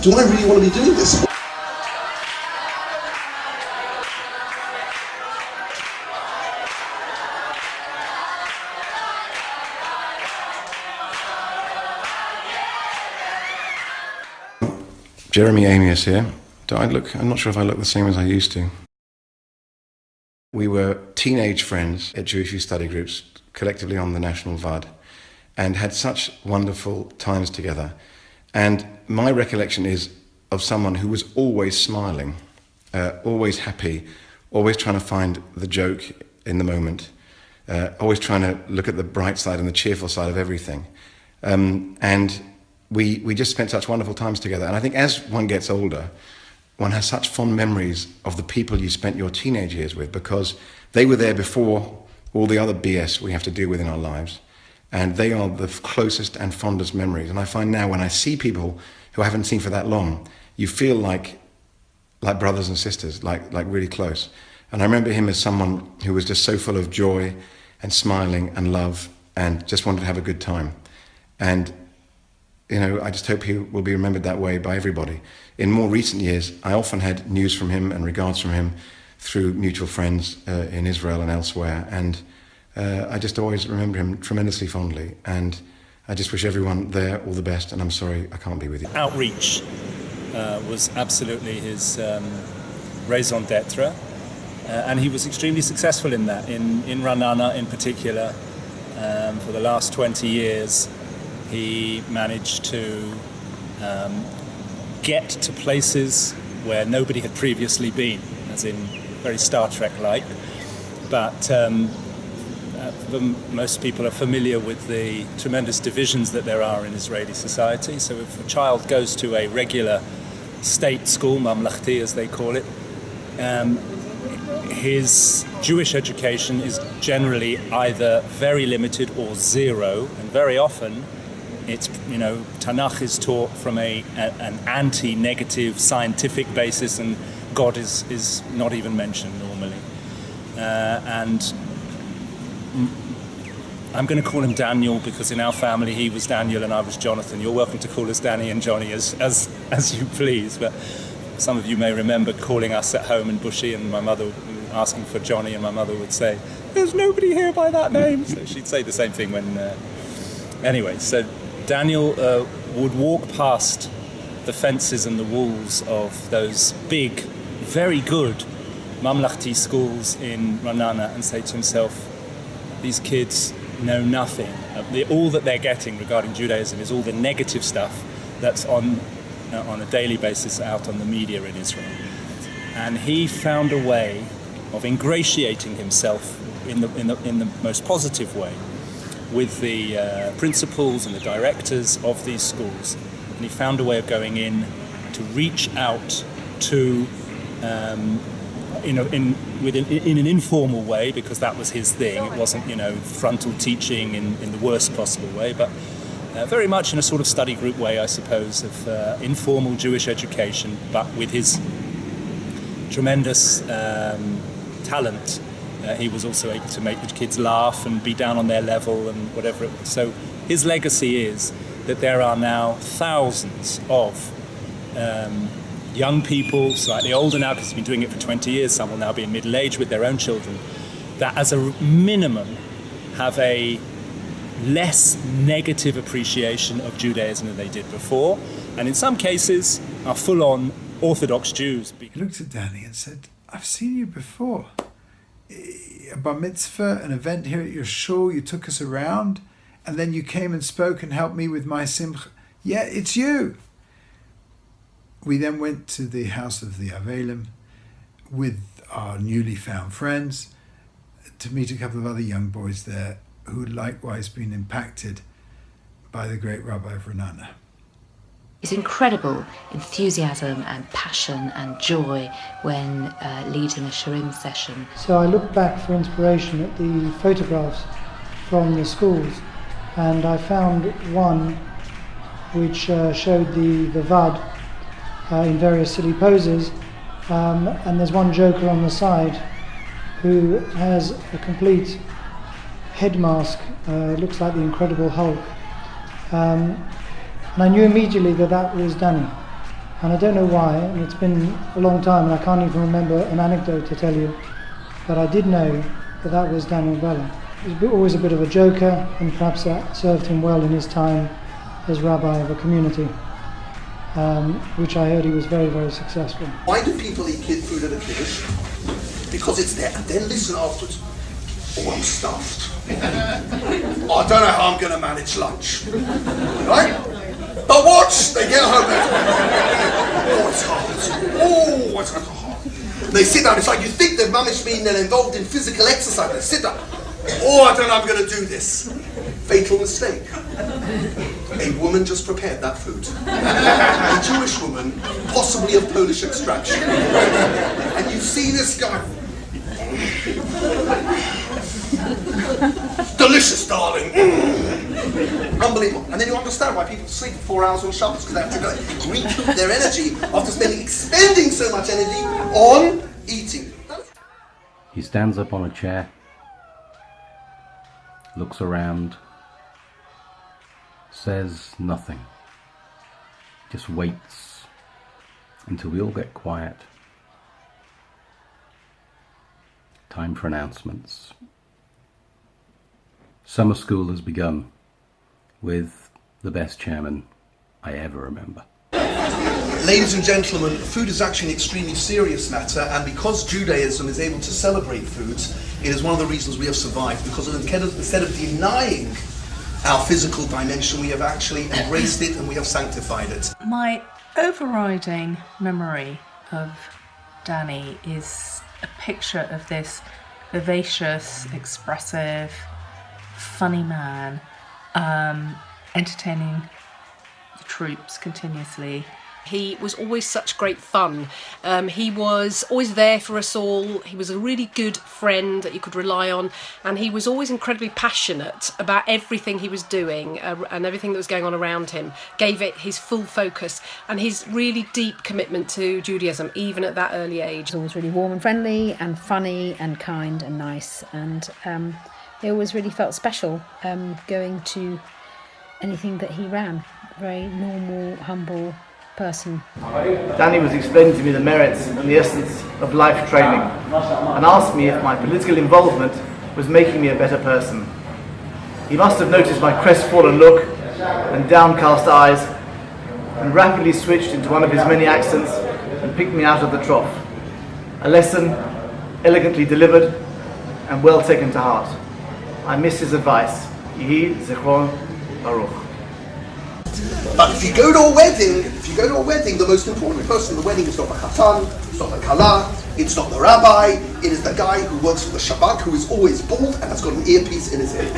do I really want to be doing this? Jeremy Amius here. I'm not sure if I look the same as I used to. We were teenage friends at Jewish Youth Study Groups, collectively on the National VAD, and had such wonderful times together. And my recollection is of someone who was always smiling, always happy, always trying to find the joke in the moment, always trying to look at the bright side and the cheerful side of everything. And we just spent such wonderful times together. And I think as one gets older, one has such fond memories of the people you spent your teenage years with, because they were there before all the other BS we have to deal with in our lives. And they are the closest and fondest memories. And I find now when I see people who I haven't seen for that long, you feel like brothers and sisters, like really close. And I remember him as someone who was just so full of joy and smiling and love and just wanted to have a good time. And you know, I just hope he will be remembered that way by everybody. In more recent years, I often had news from him and regards from him through mutual friends in Israel and elsewhere. And I just always remember him tremendously fondly. And I just wish everyone there all the best. And I'm sorry I can't be with you. Outreach was absolutely his raison d'etre. And he was extremely successful in that, in Ra'anana in particular. For the last 20 years, he managed to get to places where nobody had previously been, as in very Star Trek-like. But most people are familiar with the tremendous divisions that there are in Israeli society. So if a child goes to a regular state school, mamlachti as they call it, his Jewish education is generally either very limited or zero, and very often it's, you know, Tanakh is taught from an anti-negative scientific basis, and God is not even mentioned normally. And I'm going to call him Daniel because in our family he was Daniel and I was Jonathan. You're welcome to call us Danny and Johnny as you please, but some of you may remember calling us at home in Bushey and my mother asking for Johnny, and my mother would say, "There's nobody here by that name." So she'd say the same thing when... Anyway, so Daniel would walk past the fences and the walls of those big, very good mamlachti schools in Ra'anana and say to himself, these kids know nothing. All that they're getting regarding Judaism is all the negative stuff that's on a daily basis out on the media in Israel. And he found a way of ingratiating himself in the most positive way with the principals and the directors of these schools. And he found a way of going in to reach out to, in an informal way, because that was his thing. It wasn't, frontal teaching in the worst possible way, but very much in a sort of study group way, I suppose, of informal Jewish education, but with his tremendous talent. He was also able to make the kids laugh and be down on their level and whatever it was. So his legacy is that there are now thousands of young people, slightly older now because he's been doing it for 20 years, some will now be in middle age with their own children, that as a minimum have a less negative appreciation of Judaism than they did before, and in some cases are full-on Orthodox Jews. He looked at Danny and said, "I've seen you before. A bar mitzvah, an event here at your shul, you took us around, and then you came and spoke and helped me with my simcha. Yeah, it's you." We then went to the house of the Avelim with our newly found friends to meet a couple of other young boys there who had likewise been impacted by the great Rabbi of Ra'anana. It's incredible enthusiasm and passion and joy when leading a Shurim session. So I looked back for inspiration at the photographs from the schools, and I found one which showed the Vad in various silly poses, and there's one joker on the side who has a complete head mask, looks like the Incredible Hulk. And I knew immediately that was Danny. And I don't know why, and it's been a long time and I can't even remember an anecdote to tell you, but I did know that that was Daniel Bella. He was always a bit of a joker, and perhaps that served him well in his time as rabbi of a community, which I heard he was very, very successful. Why do people eat kid food at a kiddush? Because it's there, and then listen afterwards. Oh, I'm stuffed. Oh, I don't know how I'm going to manage lunch. Right? But watch, they get home there. Oh, it's hard. Oh, it's hard. They sit down, it's like you think they've managed being involved in physical exercise. They sit down. Oh, I don't know how I'm going to do this. Fatal mistake. A woman just prepared that food. A Jewish woman, possibly of Polish extraction. And you see this guy. Delicious, darling. Unbelievable. And then you understand why people sleep 4 hours on Shabbos, because they have to go recoup their energy after expending so much energy on eating. He stands up on a chair, looks around, says nothing, just waits until we all get quiet. Time for announcements. Summer school has begun with the best chairman I ever remember. Ladies and gentlemen, food is actually an extremely serious matter, and because Judaism is able to celebrate foods, it is one of the reasons we have survived, because instead of denying our physical dimension, we have actually embraced it and we have sanctified it. My overriding memory of Danny is a picture of this vivacious, expressive, funny man, entertaining the troops continuously. He was always such great fun. He was always there for us all. He was a really good friend that you could rely on, and he was always incredibly passionate about everything he was doing and everything that was going on around him. Gave it his full focus and his really deep commitment to Judaism, even at that early age. He was always really warm and friendly and funny and kind and nice, and it always really felt special going to anything that he ran. Very normal, humble person. Danny was explaining to me the merits and the essence of life training, and asked me if my political involvement was making me a better person. He must have noticed my crestfallen look and downcast eyes, and rapidly switched into one of his many accents and picked me out of the trough. A lesson elegantly delivered and well taken to heart. I miss his advice. Yehi Zichron Baruch. But if you go to a wedding, the most important person in the wedding is not the chatan, it's not the kala, it's not the rabbi, it is the guy who works for the Shabbat, who is always bald and has got an earpiece in his head.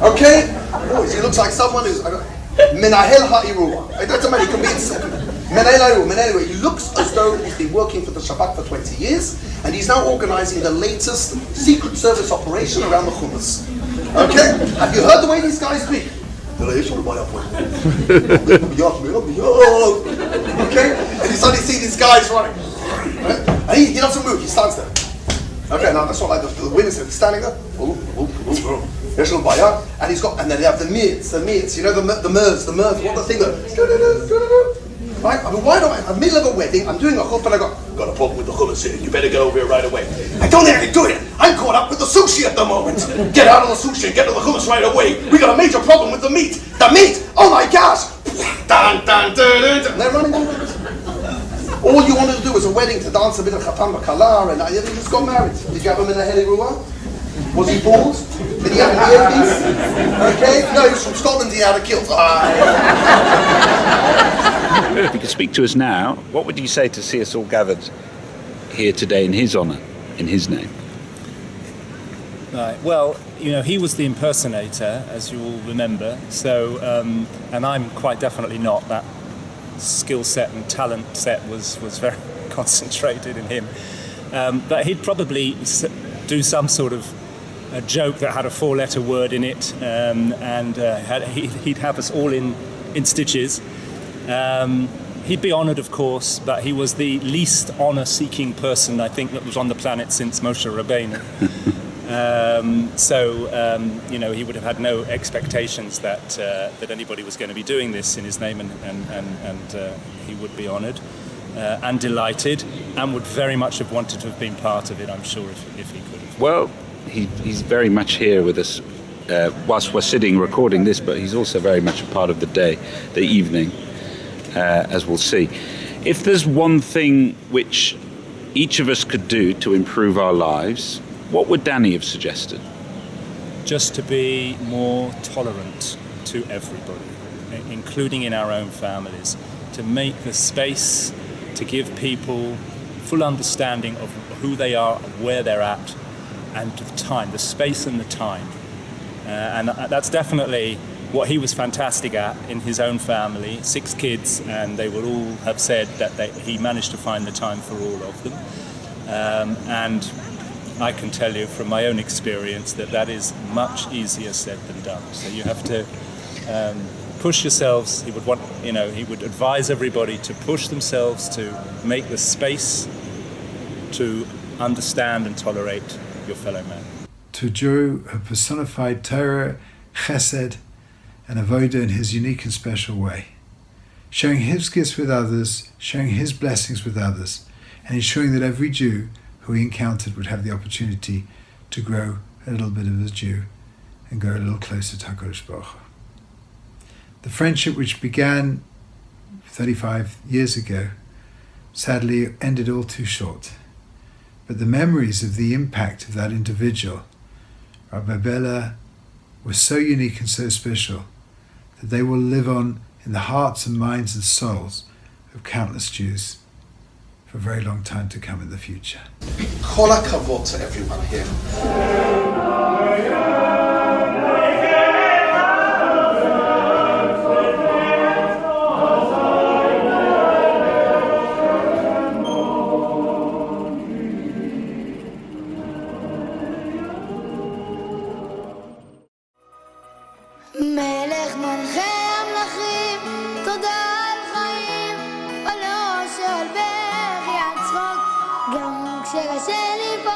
Okay? Oh, he looks like someone who's Menahel Ha'irua. It doesn't matter, he can be Menahel. He looks as though he's been working for the Shabbat for 20 years, and he's now organizing the latest secret service operation around the Hummus. Okay? Have you heard the way these guys speak? Okay? And you suddenly see these guys running. Right? And he doesn't move, he stands there. Okay, now that's not like the witness is standing there. And he's got, and then they have the mirts, you know, the mirth, what the thing that. Right? I mean, why don't I, in the middle of a wedding, I'm doing a chuppah and I got a problem with the hummus here, you better get over here right away. I don't have to do it. I'm caught up with the sushi at the moment. Get out of the sushi and get to the hummus right away. We got a major problem with the meat. The meat! Oh my gosh! Dun, dun, dun, dun, dun. And they're running over it. All you wanted to do was a wedding to dance a bit of chatan b'kala, and you just got married. Did you have him in a heli ruah? Was he bald? Did he have an earpiece? Okay? No, he was from Scotland, he had a kilt. If you could speak to us now, what would you say to see us all gathered here today in his honour, in his name? Right. Well, you know, he was the impersonator, as you all remember. So, and I'm quite definitely not. That skill set and talent set was very concentrated in him. But he'd probably do some sort of a joke that had a 4-letter word in it, and he'd have us all in stitches. He'd be honoured, of course, but he was the least honour-seeking person, I think, that was on the planet since Moshe Rabbeinu. You know, he would have had no expectations that anybody was going to be doing this in his name, and he would be honoured and delighted, and would very much have wanted to have been part of it, I'm sure, if he could have. Well, he's very much here with us whilst we're sitting recording this, but he's also very much a part of the day, the evening, as we'll see. If there's one thing which each of us could do to improve our lives, what would Danny have suggested? Just to be more tolerant to everybody, including in our own families, to make the space to give people full understanding of who they are, where they're at, and the time, the space and the time. And that's definitely what he was fantastic at in his own family, 6 kids, and they will all have said that he managed to find the time for all of them. And I can tell you from my own experience that is much easier said than done. So you have to push yourselves. He would advise everybody to push themselves to make the space to understand and tolerate your fellow man. To Joe, who personified Torah, Chesed, and Avodah in his unique and special way, sharing his gifts with others, sharing his blessings with others, and ensuring that every Jew who he encountered would have the opportunity to grow a little bit of a Jew and go a little closer to HaKadosh Baruch Hu. The friendship which began 35 years ago sadly ended all too short, but the memories of the impact of that individual, Rabbi Bella, were so unique and so special that they will live on in the hearts and minds and souls of countless Jews for a very long time to come in the future. Kol hakavod to everyone here. מלך מלכי המלכים, תודה על חיים, עולו של בכי על צחוק, גם כשקשה לי פה